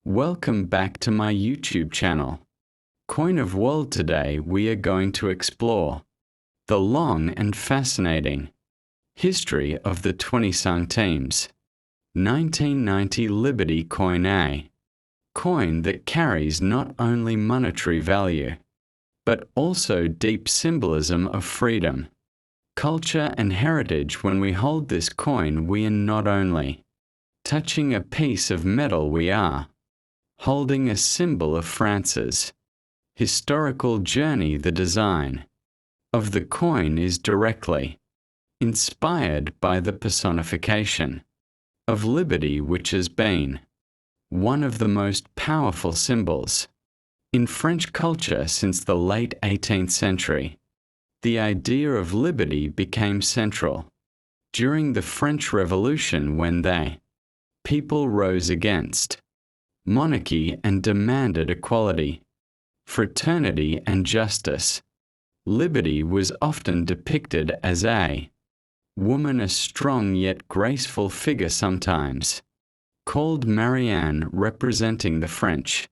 Welcome back to my YouTube channel. Coin of World. Today we are going to explore the long and fascinating history of the 20 centimes. 1990 Liberty coin, a coin that carries not only monetary value, but also deep symbolism of freedom, culture and heritage. When we hold this coin, we are not only touching a piece of metal, we are holding a symbol of France's historical journey. The design of the coin is directly inspired by the personification of liberty, which has been one of the most powerful symbols in French culture since the late 18th century. The idea of liberty became central during the French Revolution, when the people rose against monarchy and demanded equality, fraternity and justice. Liberty was often depicted as a woman, a strong yet graceful figure, sometimes called Marianne, representing the French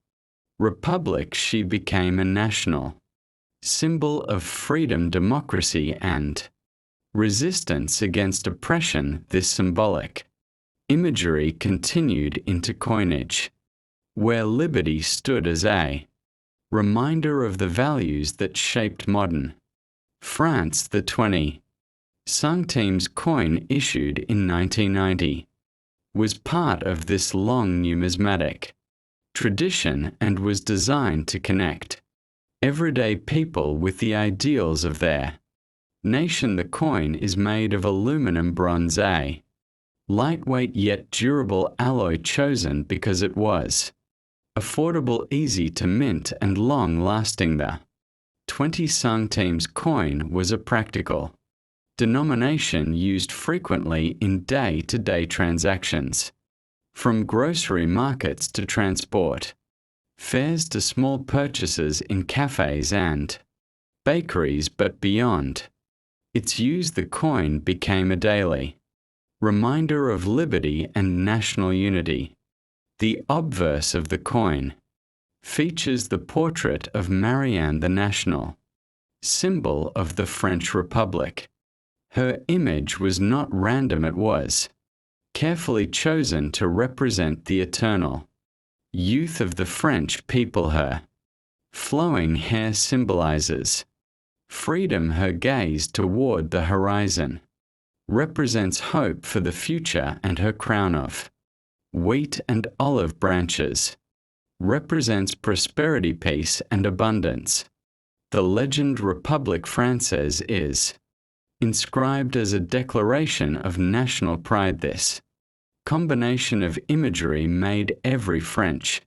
Republic. She became a national symbol of freedom, democracy, and resistance against oppression. This symbolic imagery continued into coinage, where liberty stood as a reminder of the values that shaped modern France. The 20 centimes coin, issued in 1990, was part of this long numismatic tradition and was designed to connect everyday people with the ideals of their nation. The coin is made of aluminum bronze, a lightweight yet durable alloy chosen because it was affordable, easy to mint, and long-lasting. The 20 centimes coin was a practical denomination used frequently in day-to-day transactions, from grocery markets to transport fares to small purchases in cafes and bakeries. But beyond its use, the coin became a daily reminder of liberty and national unity. The obverse of the coin features the portrait of Marianne, the national symbol of the French Republic. Her image was not random, it was carefully chosen to represent the eternal youth of the French people. Her flowing hair symbolizes freedom. Her gaze toward the horizon represents hope for the future, and her crown of wheat and olive branches represents prosperity, peace, and abundance. The legend Republique Française is inscribed as a declaration of national pride. This combination of imagery made every French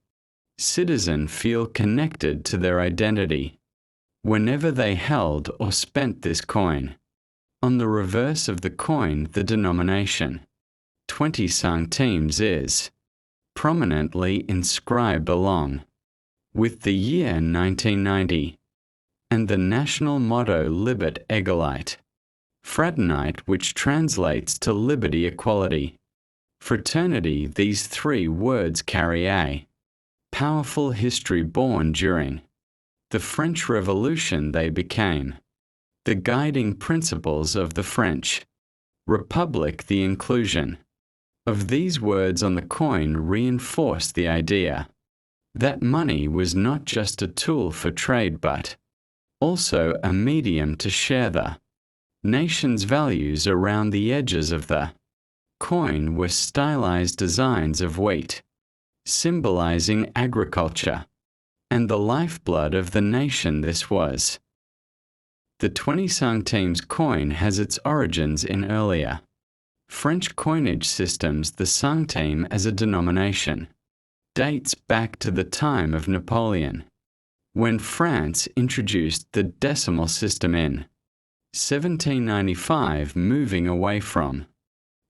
citizen feel connected to their identity whenever they held or spent this coin. On the reverse of the coin, the denomination 20 centimes is prominently inscribed, along with the year 1990 and the national motto Liberté Égalité Fraternité, which translates to liberty, equality, fraternity. These three words carry a powerful history. Born during the French Revolution, they became the guiding principles of the French Republic. The inclusion of these words on the coin reinforced the idea that money was not just a tool for trade, but also a medium to share the nation's values. Around the edges of the coin were stylized designs of wheat, symbolizing agriculture and the lifeblood of the nation. This was the 20 centimes coin has its origins in earlier French coinage systems. The centime as a denomination dates back to the time of Napoleon, when France introduced the decimal system in 1795, moving away from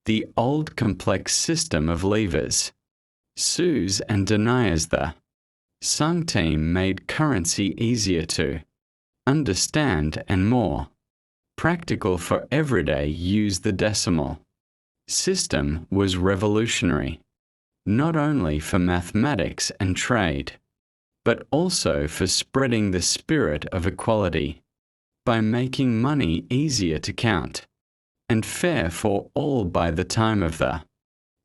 the old complex system of livres, sous, and deniers. The centime made currency easier to understand and more practical for everyday use. The decimal system was revolutionary not only for mathematics and trade, but also for spreading the spirit of equality, by making money easier to count, and fair for all. By the time of the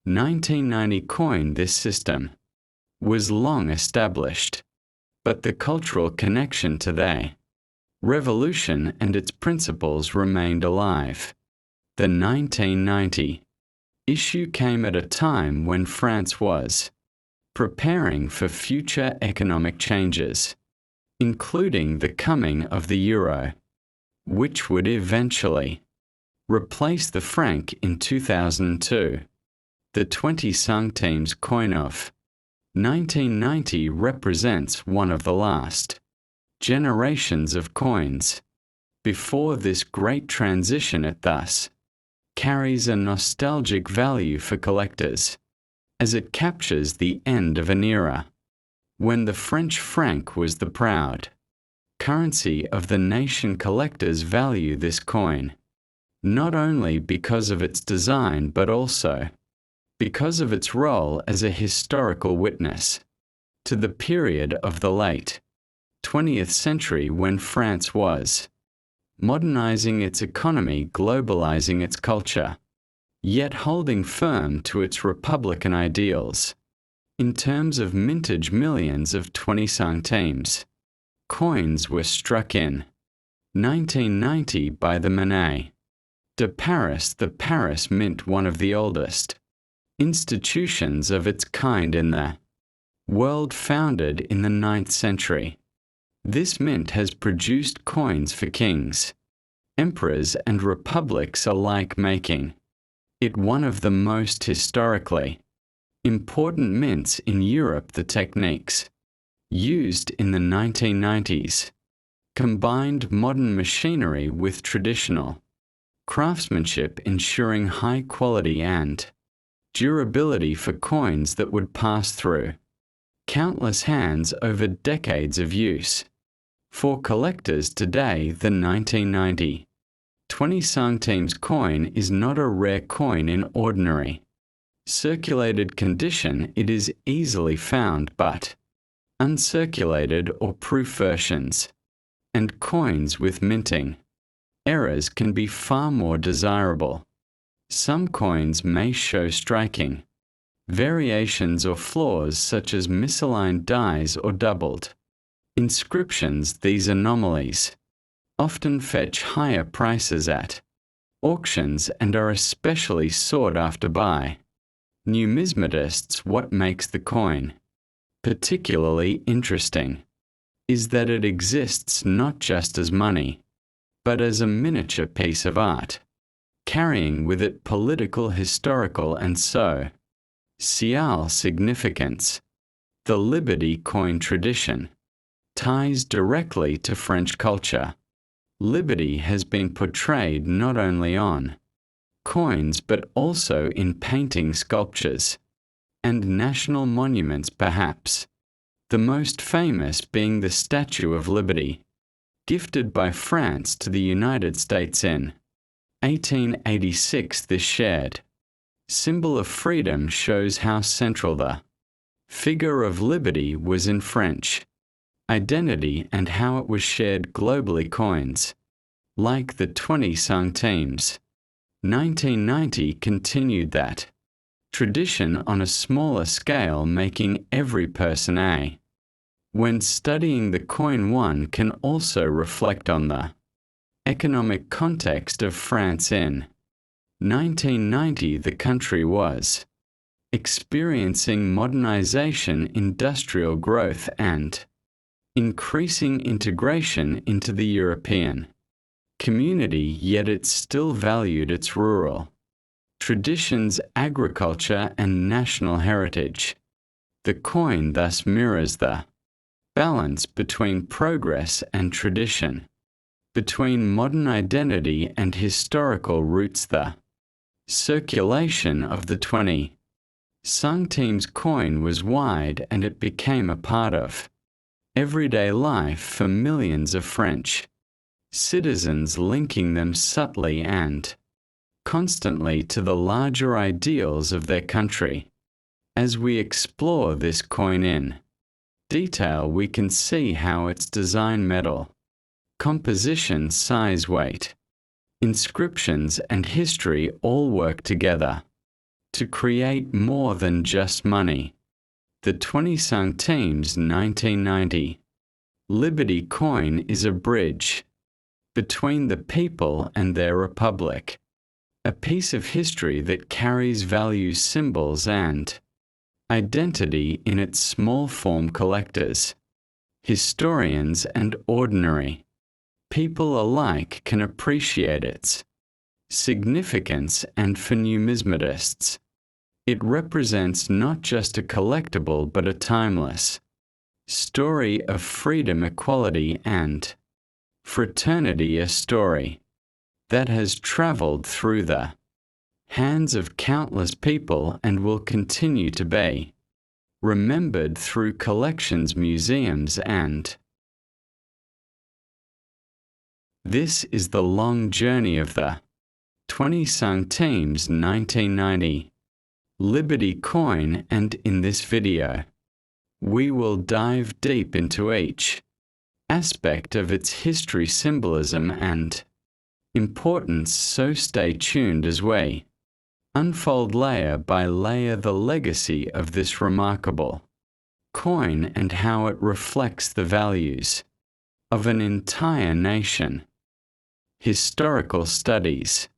1990 coin, this system was long established, but the cultural connection to the revolution and its principles remained alive. The 1990 issue came at a time when France was preparing for future economic changes, including the coming of the euro, which would eventually replace the franc in 2002. The 20 centimes coin of 1990 represents one of the last generations of coins before this great transition. It thus carries a nostalgic value for collectors, as it captures the end of an era when the French franc was the proud currency of the nation. Collectors value this coin not only because of its design but also because of its role as a historical witness to the period of the late 20th century when France was modernizing its economy, globalizing its culture, yet holding firm to its republican ideals. In terms of mintage, millions of 20 centimes coins were struck in 1990 by the Monnaie de Paris. The Paris Mint, one of the oldest institutions of its kind in the world, founded in the 9th century. This mint has produced coins for kings, emperors, and republics alike, making it one of the most historically important mints in Europe. The techniques used in the 1990s combined modern machinery with traditional craftsmanship, ensuring high quality and durability for coins that would pass through countless hands over decades of use. For collectors today, the 1990 20 centimes coin is not a rare coin in ordinary circulated condition. It is easily found, but uncirculated or proof versions and coins with minting errors can be far more desirable. Some coins may show striking variations or flaws, such as misaligned dies or doubled inscriptions. These anomalies often fetch higher prices at auctions and are especially sought after by numismatists. What makes the coin particularly interesting is that it exists not just as money, but as a miniature piece of art, carrying with it political, historical, and social significance. The Liberty coin tradition ties directly to French culture. Liberty has been portrayed not only on coins but also in painting, sculptures, and national monuments, perhaps the most famous being the Statue of Liberty, gifted by France to the United States in 1886. This shared symbol of freedom shows how central the figure of liberty was in French identity and how it was shared globally. Coins like the 20 centimes 1990 continued that tradition on a smaller scale, making every person a. When studying the coin, one can also reflect on the economic context of France in 1990. The country was experiencing modernization, industrial growth, and increasing integration into the European community, yet it still valued its rural traditions, agriculture, and national heritage. The coin thus mirrors the balance between progress and tradition, between modern identity and historical roots. The circulation of the 20 centimes coin was wide, and it became a part of everyday life for millions of French citizens, linking them subtly and constantly to the larger ideals of their country. As we explore this coin in detail, we can see how its design, metal, composition, size, weight, inscriptions, and history all work together to create more than just money. The 20 centimes 1990 Liberty coin is a bridge between the people and their republic, a piece of history that carries values, symbols, and identity in its small form. Collectors, historians, and ordinary people alike can appreciate its significance, and for numismatists, it represents not just a collectible but a timeless story of freedom, equality, and fraternity, a story that has traveled through the hands of countless people and will continue to be remembered through collections, museums, and this is the long journey of the 20 centimes 1990 Liberty coin, and in this video, we will dive deep into each aspect of its history, symbolism, and importance, so stay tuned as we unfold layer by layer the legacy of this remarkable coin and how it reflects the values of an entire nation. Historical studies.